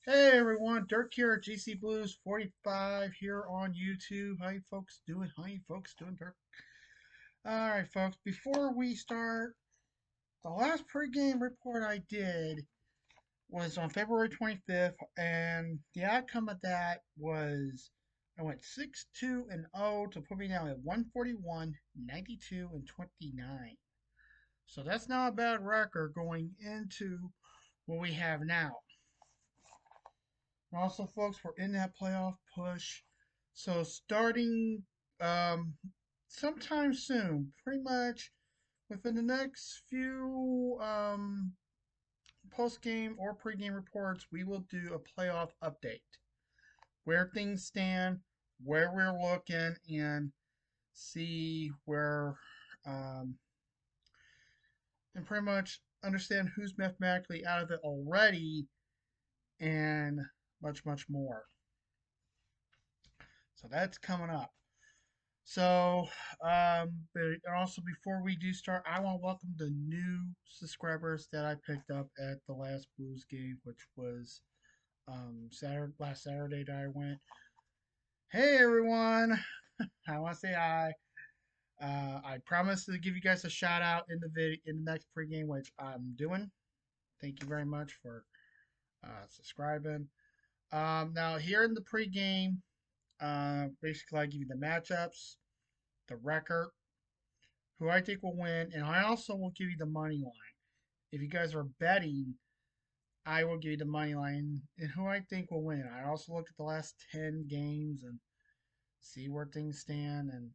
Hey everyone, Dirk here at GC Blues 45 here on YouTube. How you folks doing? How you folks doing, Dirk? Alright folks, before we start, the last pregame report I did was on February 25th, and the outcome of that was I went 6-2 and 0 to put me down at 141, 92, and 29. So that's not a bad record going into what we have now. And also, folks, we're in that playoff push. So starting um, sometime soon, pretty much within the next few post game or pregame reports, we will do a playoff update, where things stand, where we're looking, and see where um, and pretty much understand who's mathematically out of it already, and much more. So that's coming up. So, but also before we do start, I want to welcome the new subscribers that I picked up at the last Blues game, which was last Saturday that I went. Hey everyone, I want to say hi. I promised to give you guys a shout out in the video in the next pregame, which I'm doing. Thank you very much for subscribing. Now here in the pregame, basically I give you the matchups, the record, who I think will win, and I also will give you the money line. If you guys are betting, I will give you the money line and who I think will win. I also look at the last 10 games and see where things stand. And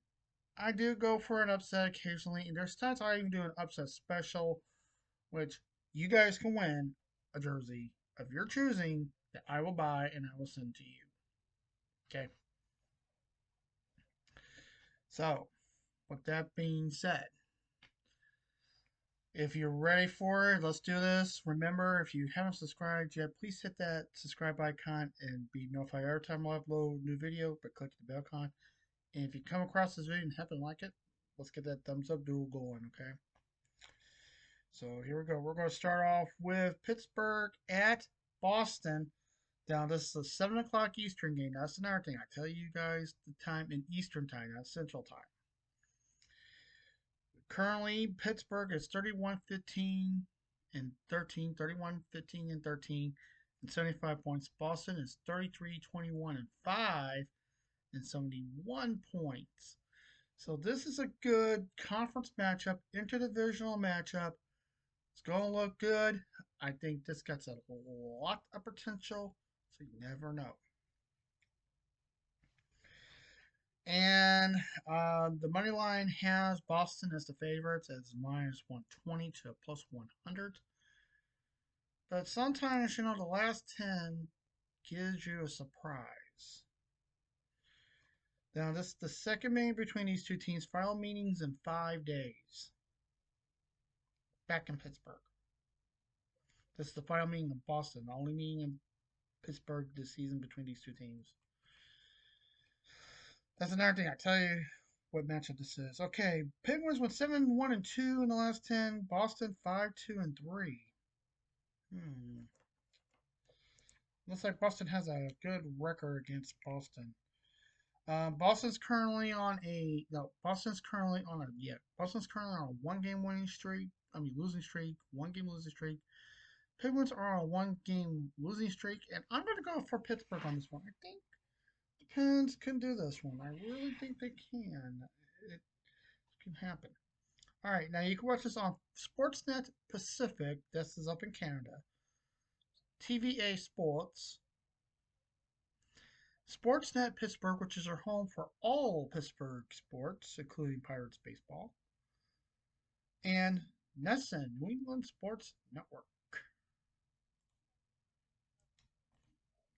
I do go for an upset occasionally. And there's times I even do an upset special, which you guys can win a jersey of your choosing that I will buy and I will send to you. Okay. So, with that being said, if you're ready for it, let's do this. Remember, if you haven't subscribed yet, please hit that subscribe icon and be notified every time I upload a new video, but click the bell icon. And if you come across this video and happen to like it, let's get that thumbs up duel going, okay? So here we go. We're going to start off with Pittsburgh at Boston. Now, this is a 7 o'clock Eastern game. That's another thing. I tell you guys the time in Eastern time, not Central time. Currently, Pittsburgh is 31-15 and 13, 31-15 and 13, and 75 points. Boston is 33-21 and 5 and 71 points. So this is a good conference matchup, interdivisional matchup. It's going to look good. I think this got a lot of potential, so you never know. And the money line has Boston as the favorites as minus 120 to plus 100. But sometimes, the last 10 gives you a surprise. Now, this is the second meeting between these two teams. Final meetings in 5 days. Back in Pittsburgh. This is the final meeting in Boston. The only meeting in Pittsburgh this season between these two teams. That's another thing. I tell you what matchup this is. Okay, Penguins went 7-1 and 2 in the last 10. Boston 5-2 and 3. Looks like Boston has a good record against Boston. Boston's currently on a no. Boston's currently on a 1 game winning streak. Losing streak. 1 game losing streak. Penguins are on a 1 game losing streak, and I'm going to go for Pittsburgh on this one. I think the Pens can do this one. I really think they can. It can happen. All right, now you can watch this on Sportsnet Pacific. This is up in Canada. TVA Sports. Sportsnet Pittsburgh, which is our home for all Pittsburgh sports, including Pirates baseball. And NESN, New England Sports Network.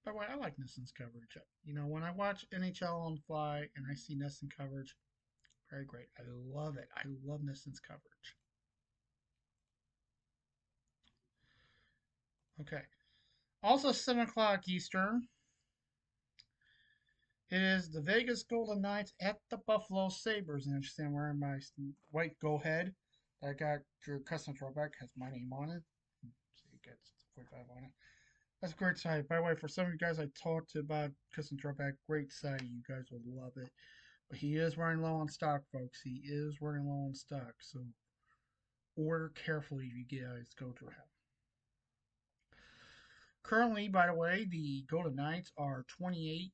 By the way, I like NESN's coverage. When I watch NHL on the fly and I see NESN coverage, very great. I love it. I love NESN's coverage. Okay. Also 7 o'clock Eastern. It is the Vegas Golden Knights at the Buffalo Sabres. And interesting, I'm wearing my white go head. I got your custom throwback, has my name on it. So you get 45 on it. That's a great site. By the way, for some of you guys I talked to about Kiss and Throwback, great site. You guys will love it. But he is running low on stock, folks. He is running low on stock. So order carefully if you guys go to him. Currently, by the way, the Golden Knights are 28,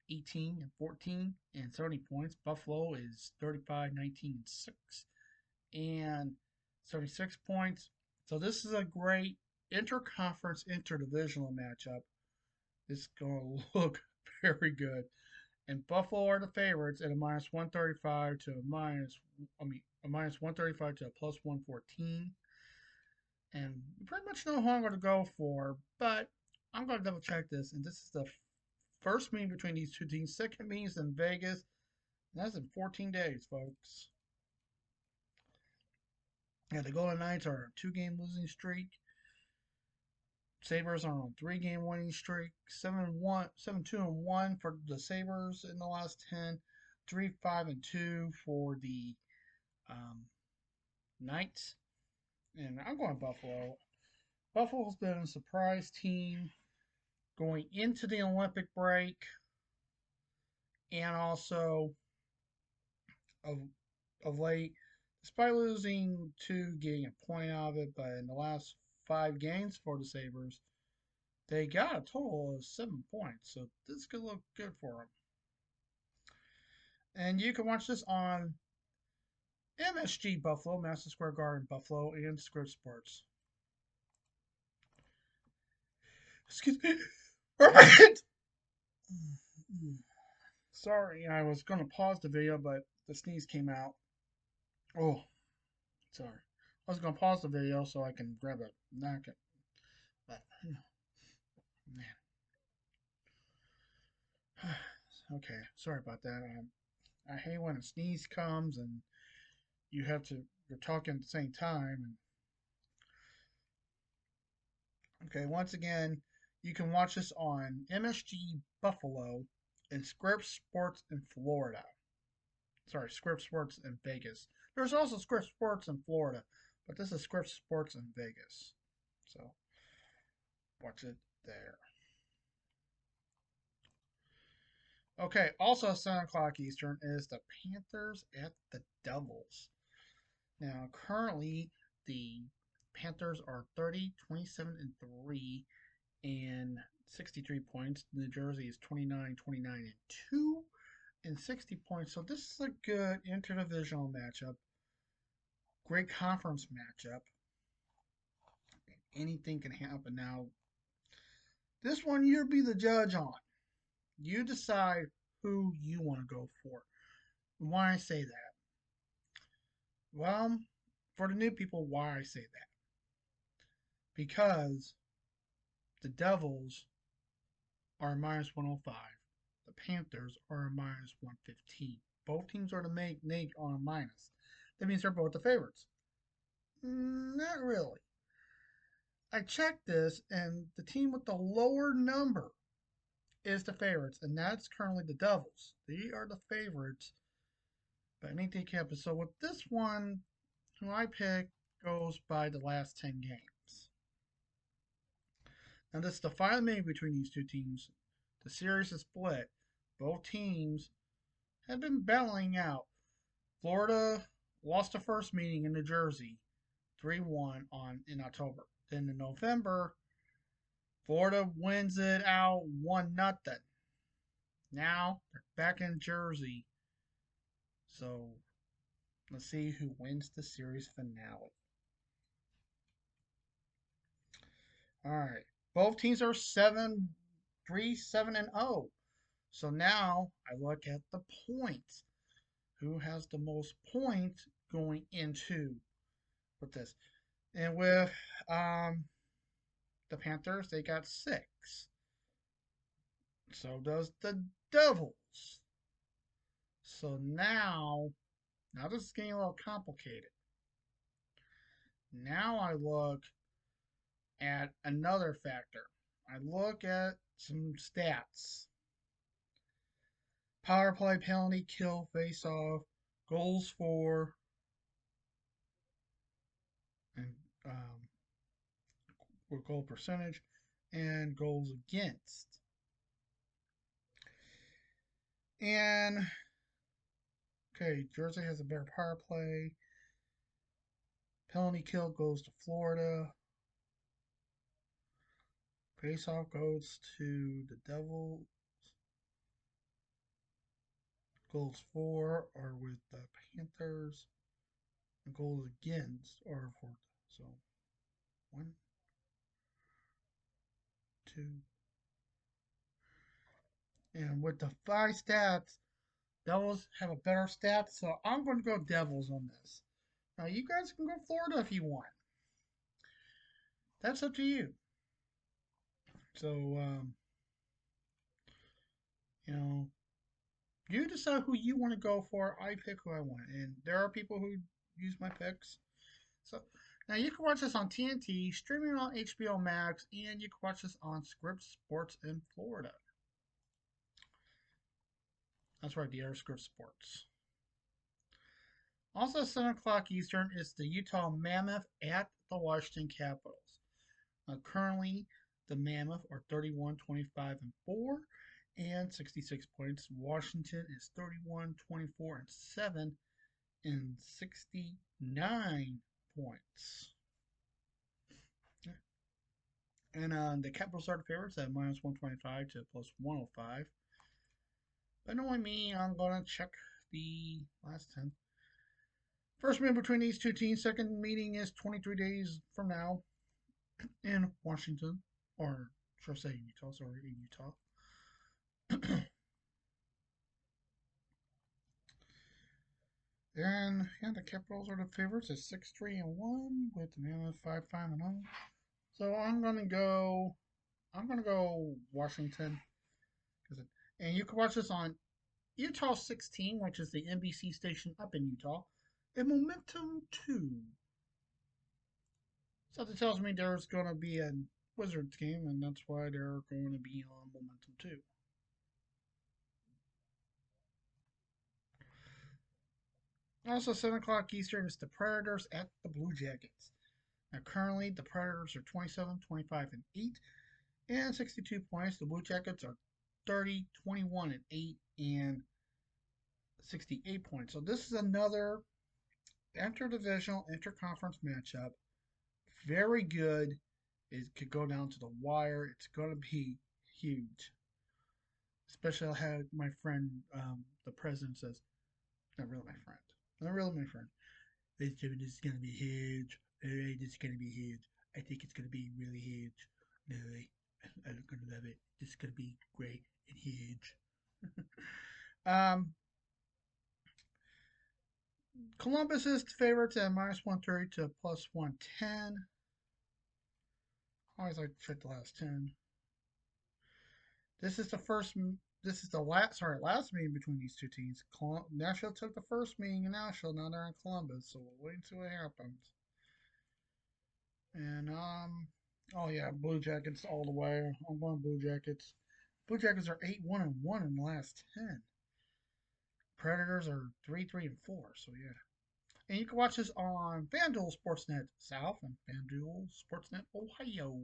18, and 14 and 70 points. Buffalo is 35, 19, and 6 and 76 points. So this is a great interconference interdivisional matchup. It's going to look very good. And Buffalo are the favorites at a minus 135 to a minus 135 to a plus 114. And you pretty much know who I'm going to go for, but I'm going to double check this. And this is the first meeting between these two teams. Second meeting is in Vegas. And that's in 14 days, folks. Yeah, the Golden Knights are on a 2-game losing streak. Sabres are on a 3-game winning streak. 7-2-1 for the Sabres in the last 10. 3-5-2 for the Knights. And I'm going Buffalo. Buffalo's been a surprise team going into the Olympic break, and also of late, despite losing 2, getting a point out of it, but in the last 5 games for the Sabres, they got a total of 7 points. So this could look good for them. And you can watch this on MSG Buffalo, Madison Square Garden Buffalo, and Scripps Sports. Excuse me. Sorry, I was going to pause the video, but the sneeze came out. Oh, sorry. I was going to pause the video so I can grab a napkin. But, man. Okay, sorry about that. I hate when a sneeze comes and you're talking at the same time. Okay, once again, you can watch this on MSG Buffalo and Scripps Sports in Florida. Sorry, Scripps Sports in Vegas. There's also Scripps Sports in Florida, but this is Scripps Sports in Vegas. So, watch it there. Okay, also 7 o'clock Eastern is the Panthers at the Devils. Now, currently, the Panthers are 30, 27, and 3, and 63 points. New Jersey is 29, 29, and 2, and 60 points. So this is a good interdivisional matchup. Great conference matchup. Anything can happen. Now, this one you'll be the judge on. You decide who you want to go for. Why I say that? Well, for the new people, why I say that? Because the Devils are a minus 105. The Panthers are a minus 115. Both teams are to make on a minus. That means they're both the favorites. Not really. I checked this, and the team with the lower number is the favorites, and that's currently the Devils. They are the favorites, but anything can happen. So with this one, who I pick goes by the last 10 games. Now this is the final meeting between these two teams. The series is split. Both teams have been battling out. Florida lost the first meeting in New Jersey, 3-1 in October. Then in November, Florida wins it out 1-0. Now they're back in Jersey. So let's see who wins the series finale. All right. Both teams are 7-3, 7-0. So now I look at the points. Who has the most points going into with this? And with the Panthers, they got 6. So does the Devils. So now this is getting a little complicated. Now I look at another factor. I look at some stats. Power play, penalty, kill, face off, goals for, and goal percentage. and goals against. And okay, Jersey has a better power play. Penalty kill goes to Florida. Faceoff goes to the Devils. Goals for are with the Panthers. And goals against are for. So, 1, 2. And with the 5 stats, Devils have a better stat. So I'm going to go Devils on this. Now, you guys can go Florida if you want. That's up to you. So, you know, you decide who you want to go for. I pick who I want. And there are people who use my picks. So now you can watch this on TNT, streaming on HBO Max, and you can watch this on Scripps Sports in Florida. That's right, the Air Scripps Sports. Also, 7 o'clock Eastern is the Utah Mammoth at the Washington Capitals. Currently, the Mammoth are 31, 25, and 4, and 66 points. Washington is 31, 24, and 7, and 69 points. And the Capitals are the favorites at minus 125 to plus 105. But knowing me, I'm going to check the last 10. First meeting between these two teams. Second meeting is 23 days from now in Washington. Or should I say Utah? Sorry, in Utah. And yeah, the Capitals are the favorites at 6-3-1 with the Mammoth 5-5-0. So I'm gonna go Washington. And you can watch this on Utah 16, which is the NBC station up in Utah, and Momentum 2. So that tells me there's going to be a Wizards game, and that's why they're going to be on Momentum 2. Also, 7 o'clock Eastern is the Predators at the Blue Jackets. Now, currently, the Predators are 27, 25, and 8, and 62 points. The Blue Jackets are 30, 21, and 8, and 68 points. So this is another interdivisional, interconference matchup. Very good. It could go down to the wire. It's going to be huge. Especially I had my friend, the president says, not really my friend. Not really my friend. This is going to be huge. This is going to be huge. I think it's going to be really huge. No, I'm going to love it. This is going to be great and huge. Columbus is the favorite at minus 130 to plus 110. I always like to check the last 10. This is the first. This is the last meeting between these two teams. Nashville took the first meeting in Nashville. Now they're in Columbus, so we'll wait and see what happens. And oh yeah, Blue Jackets all the way. I'm going Blue Jackets. Blue Jackets are 8-1-1 in the last 10. Predators are 3-3-4. So yeah. And you can watch this on FanDuel Sportsnet South and FanDuel Sportsnet Ohio.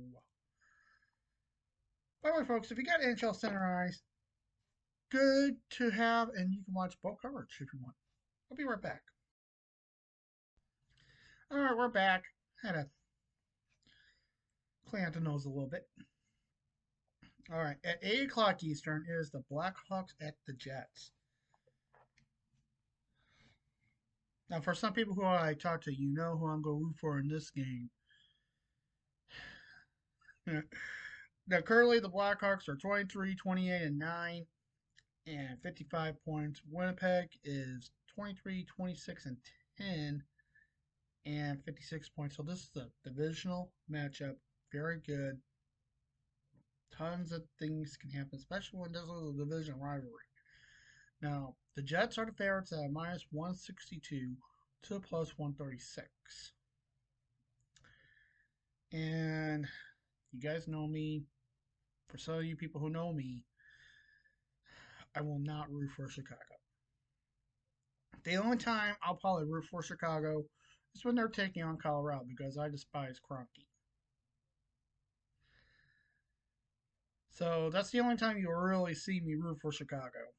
By the way, folks, if you got NHL Center Ice, good to have, and you can watch both coverage if you want. I'll be right back. All right, we're back. Had to clean out the nose a little bit. All right, at 8 o'clock Eastern is the Blackhawks at the Jets. Now, for some people who I talk to, you know who I'm going to root for in this game. Now, currently, the Blackhawks are 23, 28, and 9, and 55 points. Winnipeg is 23, 26, and 10, and 56 points. So this is a divisional matchup. Very good. Tons of things can happen, especially when this is a division rivalry. Now, the Jets are the favorites at minus 162 to plus 136. And you guys know me. For some of you people who know me, I will not root for Chicago. The only time I'll probably root for Chicago is when they're taking on Colorado because I despise Kroenke. So that's the only time you'll really see me root for Chicago.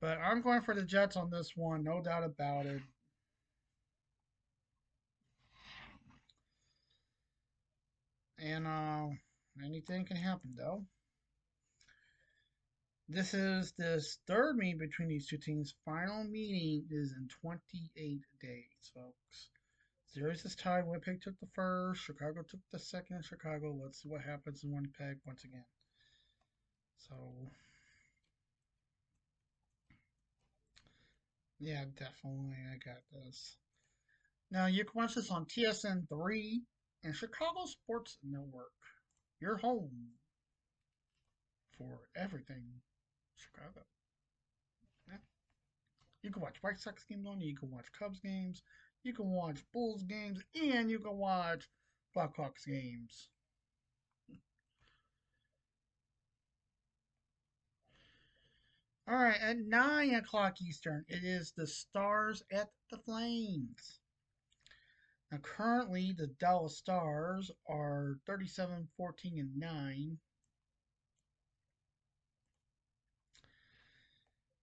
But I'm going for the Jets on this one, no doubt about it. And anything can happen though. This is this third meeting between these two teams. Final meeting is in 28 days, folks. Series is tied. Winnipeg took the first. Chicago took the second. Chicago. Let's see what happens in Winnipeg once again. So, yeah, definitely. I got this. Now, you can watch this on TSN 3 and Chicago Sports Network. Your home for everything Chicago. Yeah. You can watch White Sox games on. You can watch Cubs games. You can watch Bulls games, and you can watch Blackhawks games. All right, at 9 o'clock Eastern, it is the Stars at the Flames. Now, currently, the Dallas Stars are 37, 14, and 9,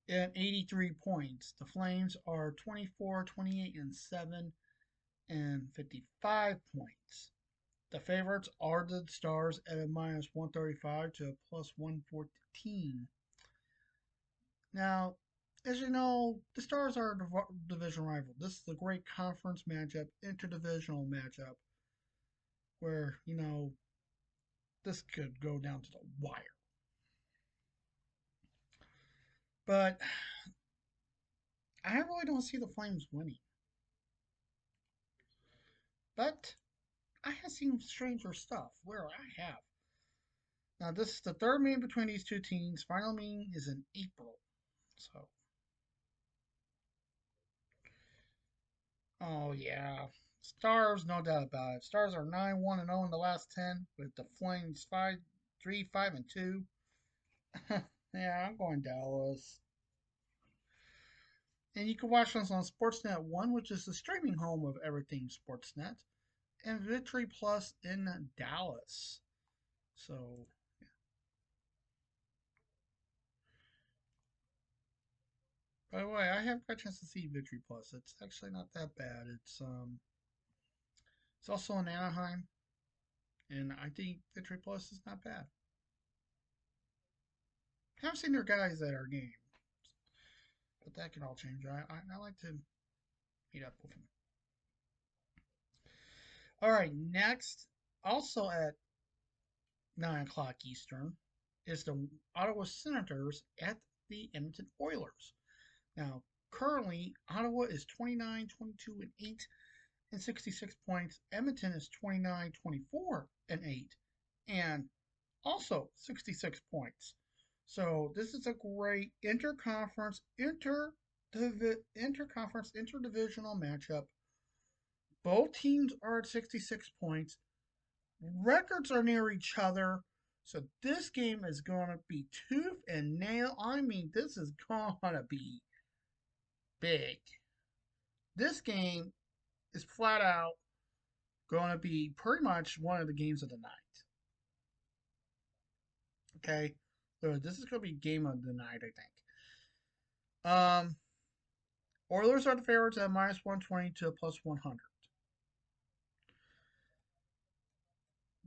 at 83 points. The Flames are 24, 28, and 7, and 55 points. The favorites are the Stars at a minus 135 to a plus 114. Now, as you know, the Stars are a division rival. This is a great conference matchup, interdivisional matchup, where, this could go down to the wire. But I really don't see the Flames winning. But I have seen stranger stuff where I have. Now, this is the third meeting between these two teams. Final meeting is in April. So, oh, yeah. Stars, no doubt about it. Stars are 9-1-0 in the last 10, with the Flames 5-3-5-2. Yeah, I'm going Dallas. And you can watch us on Sportsnet 1, which is the streaming home of everything Sportsnet, and Victory Plus in Dallas. So, by the way, I have got a chance to see Victory Plus. It's actually not that bad. It's also in Anaheim, and I think Victory Plus is not bad. I haven't seen their guys at our game, but that can all change. I like to meet up with them. All right, next, also at 9 o'clock Eastern, is the Ottawa Senators at the Edmonton Oilers. Now, currently, Ottawa is 29, 22, and 8 and 66 points. Edmonton is 29, 24, and 8 and also 66 points. So this is a great interdivisional matchup. Both teams are at 66 points. Records are near each other. So this game is going to be tooth and nail. I mean, this is going to be big. This game is flat out going to be pretty much one of the games of the night. Okay, so this is going to be game of the night, I think. Oilers are the favorites at minus 120 to a plus 100.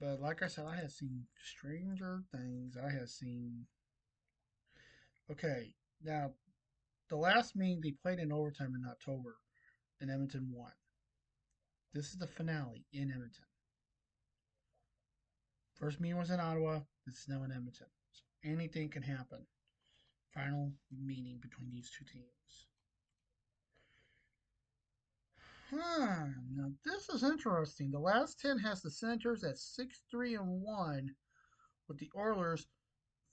But like I said, I have seen stranger things. I have seen. Okay, now the last meeting they played in overtime in October, and Edmonton won. This is the finale in Edmonton. First meeting was in Ottawa. This is now in Edmonton. So anything can happen. Final meeting between these two teams. Now this is interesting. The last 10 has the Senators at 6-3-1, with the Oilers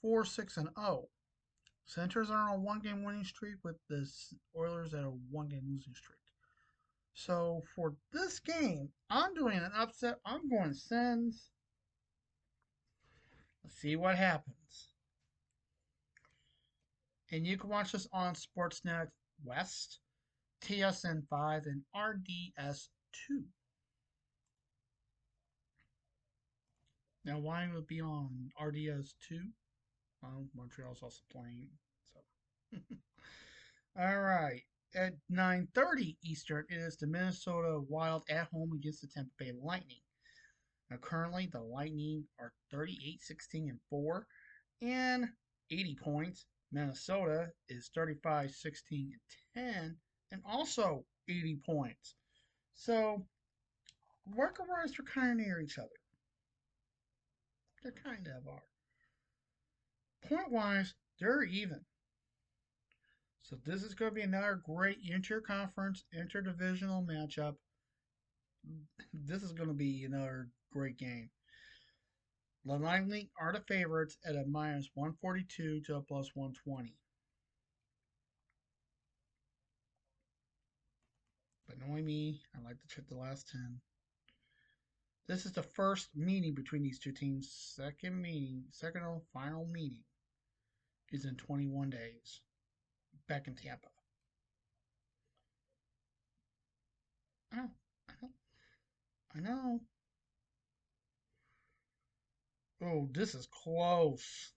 4-6-0. Senators are on a one-game winning streak, with the Oilers at a one-game losing streak. So for this game, I'm doing an upset. I'm going Sens. Let's see what happens. And you can watch this on Sportsnet West, TSN 5, and RDS 2. Now, why would it be on RDS 2? Montreal's also playing. So, all right. At 9:30 Eastern, it is the Minnesota Wild at home against the Tampa Bay Lightning. Now, currently, the Lightning are 38, 16, and 4, and 80 points. Minnesota is 35, 16, and 10, and also 80 points. So, record wise, they're kind of near each other. They kind of are. Point wise, they're even. So this is going to be another great interconference, interdivisional matchup. This is going to be another great game. The Lightning are the favorites at a minus 142 to a plus 120. But knowing me, I like to check the last 10. This is the first meeting between these two teams. Second and final meeting is in 21 days back in Tampa. Oh, I know. I know. Oh, this is close.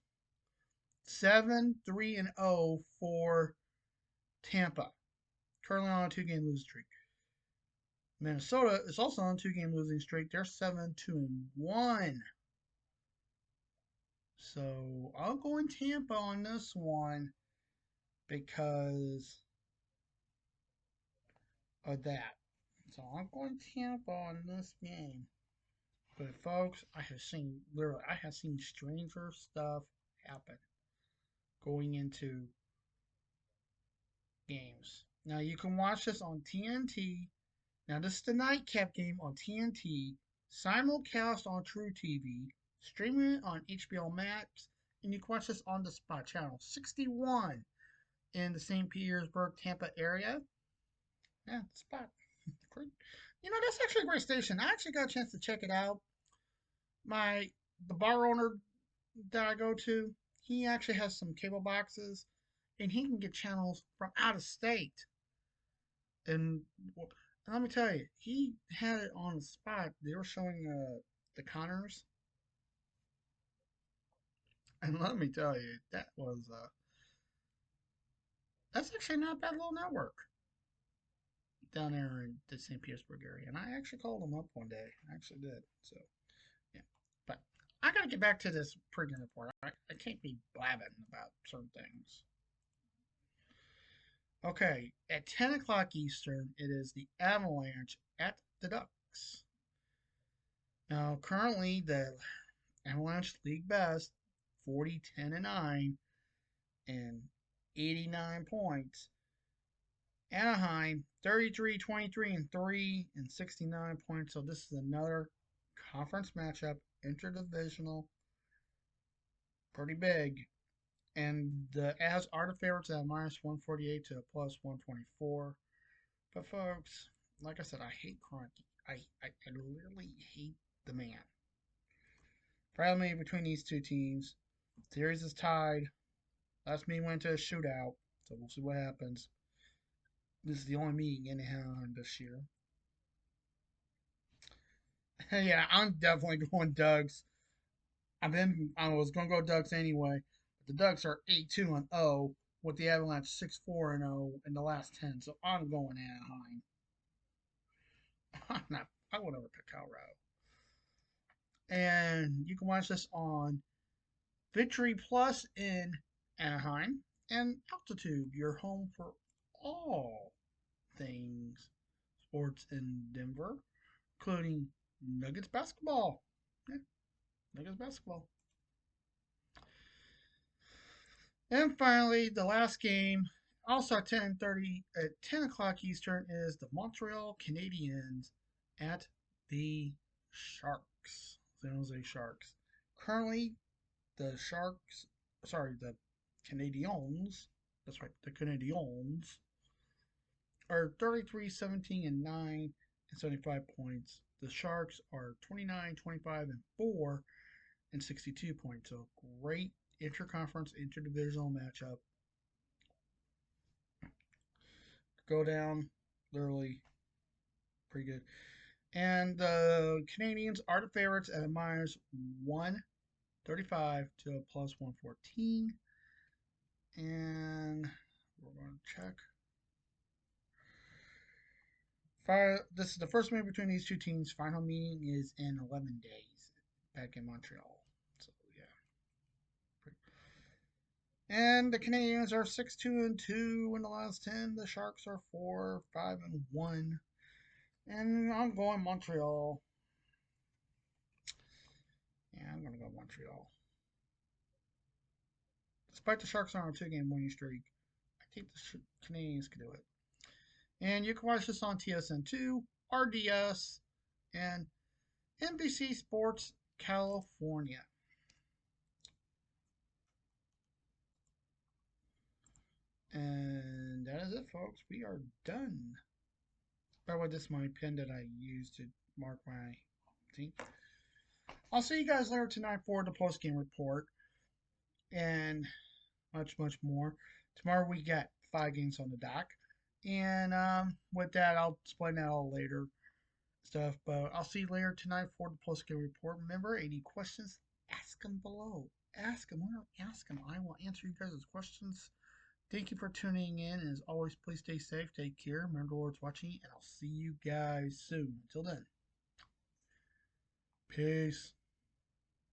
7-3-0 for Tampa. Currently on a 2-game losing streak. Minnesota is also on a 2-game losing streak. They're 7-2-1. So I'll go in Tampa on this one because of that. So I'm going Tampa on this game. But folks, I have seen stranger stuff happen going into games. Now you can watch this on TNT. Now this is the nightcap game on TNT, simulcast on True TV, streaming it on HBO Max, and you can watch this on the Spot Channel 61 in the St. Petersburg, Tampa area. Yeah, Spot. Great. You know, that's actually a great station. I actually got a chance to check it out. The bar owner that I go to, he actually has some cable boxes, and he can get channels from out of state. And let me tell you, he had it on the spot. They were showing the Connors, and let me tell you, that's actually not a bad little network down there in the St. Petersburg area. And I actually called them up one day. I actually did. So yeah, but I gotta get back to this pregame report. I can't be blabbing about certain things. Okay, at 10 o'clock Eastern, it is the Avalanche at the Ducks. Now, currently, the Avalanche league best 40, 10, and 9 and 89 points. Anaheim 33, 23, and 3 and 69 points. So this is another conference matchup, interdivisional, pretty big. And the Avs are the favorites at minus 148 to a plus 124. But folks, like I said, I hate Kroenke. I literally hate the man. Friendly between these two teams. Series is tied. Last meeting went to a shootout, so we'll see what happens. This is the only meeting in Anaheim this year. Yeah, I'm definitely going Ducks. I was gonna go Ducks anyway, but the Ducks are 8-2-0 with the Avalanche 6-4-0 in the last 10, so I'm going Anaheim. I would never pick Colorado. And you can watch this on Victory Plus in Anaheim and Altitude, your home for all things sports in Denver, including Nuggets basketball. Yeah, Nuggets basketball. And finally, the last game, also at 10:30 at 10 o'clock Eastern, is the Montreal Canadiens at the Sharks, San Jose Sharks. Currently, the Sharks, sorry, the Canadiens, that's right, the Canadiens are 33, 17, and 9 and 75 points. The Sharks are 29, 25, and 4 and 62 points. So great interconference, interdivisional matchup. Go down, literally pretty good. And the Canadians are the favorites at a minus 135 to a plus 114. And we're going to check. This is the first meeting between these two teams. Final meeting is in 11 days back in Montreal. So, yeah. And the Canadians are 6-2-2 in the last 10. The Sharks are 4-5-1. And I'm going Montreal. Yeah, I'm going to go Montreal. Despite the Sharks are on a 2-game winning streak, I think the Canadians can do it. And you can watch this on TSN2, RDS, and NBC Sports California. And that is it, folks. We are done. By the way, this is my pen that I used to mark my team. I'll see you guys later tonight for the post-game report and much, much more. Tomorrow we got 5 games on the dock. And with that, I'll explain that all later. Stuff, but I'll see you later tonight for the post-game report. Remember, any questions, ask them below. Ask them. Ask them. I will answer you guys' questions. Thank you for tuning in, and as always, please stay safe, take care. Remember the Lord's watching, and I'll see you guys soon. Until then, peace.